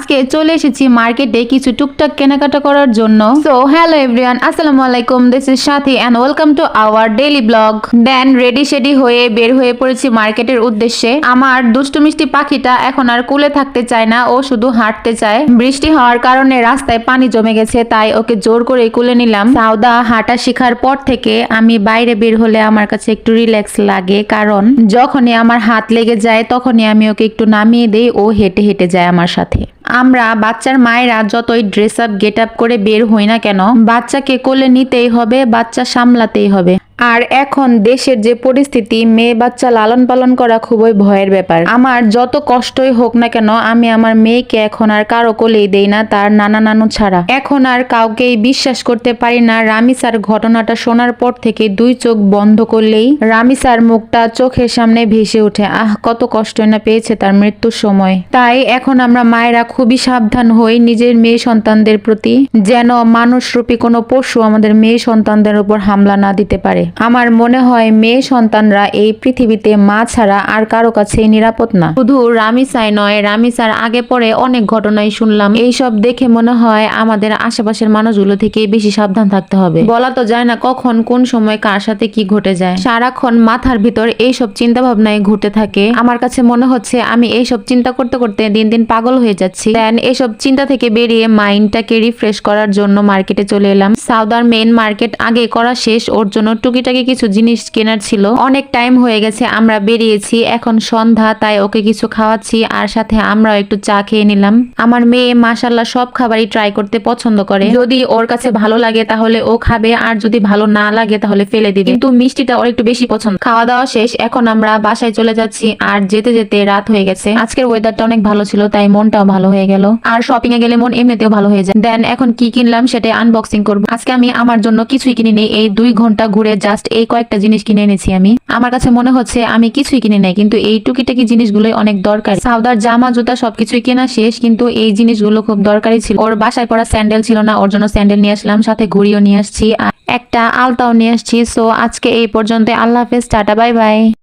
আজকে চলে এসেছি মার্কেটে কিছু টুকটাক কেনাকাটা করার জন্য। সো হ্যালো এভরিওয়ান, আসসালামু আলাইকুম, this is Sathi and welcome to our daily blog. Then ready শেডি হয়ে বের হয়ে পড়েছি মার্কেটের উদ্দেশ্যে। আমার দুষ্টু মিষ্টি পাখিটা এখন আর কুলে থাকতে চায় না, ও শুধু হাঁটতে চায়। বৃষ্টি হওয়ার কারণে রাস্তায় পানি জমে গেছে, তাই ওকে জোর করে কুলে নিলাম। সাউদা হাঁটা শেখার পর থেকে আমি বাইরে বের হলে আমার কাছে একটু রিল্যাক্স লাগে, কারণ যখনই আমার হাত লেগে যায় তখনই আমি ওকে একটু নামিয়ে দেই, ও হেঁটে হেঁটে যায় আমার সাথে। আমরা বাচ্চার মায়েরা যতই ড্রেস আপ গেট আপ করে বের হই না কেন, বাচ্চাকে কোলে নিতেই হবে, বাচ্চা সামলাতেই হবে। আর এখন দেশের যে পরিস্থিতি, মেয়ে বাচ্চা লালন পালন করা খুবই ভয়ের ব্যাপার। আমার যত কষ্টই হোক না কেন, আমি আমার মেয়েকে এখন আর কারো কোলেই দেই না, তার নানা নানু ছাড়া। এখন আর কাউকেই বিশ্বাস করতে পারি না। রামিসার ঘটনাটা শোনার পর থেকে দুই চোখ বন্ধ করলেই রামিসার মুখটা চোখের সামনে ভেসে ওঠে। কত কষ্ট না পেয়েছে তার মৃত্যুর সময়। তাই এখন আমরা মায়েরা খুবই সাবধান হই নিজের মেয়ে সন্তানদের প্রতি, যেন মানুষরূপী কোনো পশু আমাদের মেয়ে সন্তানদের উপর হামলা না দিতে পারে। আমার মনে হয় মেয়ে সন্তানরা এই পৃথিবীতে মা ছাড়া আর কারো কাছেই নিরাপদ না। শুধু রামিসাই নয়, রামিসার আগে পরে অনেক ঘটনাই শুনলাম। এইসব দেখে মনে হয় আমাদের আশেপাশের মানুষগুলো থেকে বেশি সাবধান থাকতে হবে। বলা তো যায় না কখন কোন সময় কার সাথে কি ঘটে যায়। সারাক্ষণ মাথার ভিতর এইসব চিন্তা ভাবনায় ঘুরতে থাকে। আমার কাছে মনে হচ্ছে আমি এইসব চিন্তা করতে করতে দিন দিন পাগল হয়ে যাচ্ছি। দেন এইসব চিন্তা থেকে বেরিয়ে মাইন্ডটাকে রিফ্রেশ করার জন্য মার্কেটে চলে এলাম। সাউদার মেইন মার্কেট আগে করা শেষ, ওর জন্য টুকিটাকি কিছু জিনিস কেনার ছিল। অনেক টাইম হয়ে গেছে আমরা বেরিয়েছি, এখন সন্ধ্যা, তাই ওকে কিছু খাওয়াচ্ছি আর সাথে আমরাও একটু চা খেয়ে নিলাম। আমার মেয়ে মাশাআল্লাহ সব খাবারই ট্রাই করতে পছন্দ করে। যদি ওর কাছে ভালো লাগে তাহলে ও খাবে, আর যদি ভালো না লাগে তাহলে ফেলে দিবে, কিন্তু মিষ্টিটা ওর একটু বেশি পছন্দ। খাওয়া দাওয়া শেষ, এখন আমরা বাসায় চলে যাচ্ছি। আর যেতে যেতে রাত হয়ে গেছে। আজকের ওয়েদারটা অনেক ভালো ছিল, তাই মনটাও ভালো হয়ে গেল। আর শপিং এ গেলে মন এমনিতেও ভালো হয়ে যায়। দেন এখন কি কিনলাম সেটাই আনবক্সিং করবো। আজকে আমি আমার জন্য কিছুই কিনি নেই, এই 2 ঘন্টা ঘুরে জাস্ট এই কয়েকটা জিনিস কিনে এনেছি আমি। আমার কাছে মনে হচ্ছে আমি কিছুই কিনে নাই, কিন্তু এই টুকিটাকি জিনিসগুলোই অনেক দরকার। সাউদার জামা জুতা সবকিছুই কেনা শেষ, কিন্তু এই জিনিসগুলো খুব দরকারি ছিল। ওর বাসায় পরা স্যান্ডেল ছিল না, ওর জন্য স্যান্ডেল নিয়ে আসলাম, সাথে ঘুড়িও নিয়ে আসছি, আর একটা আলতাও নিয়ে আসছি। সো আজকে এই পর্যন্ত, আল্লাহ হাফেজ, টাটা, বাই বাই।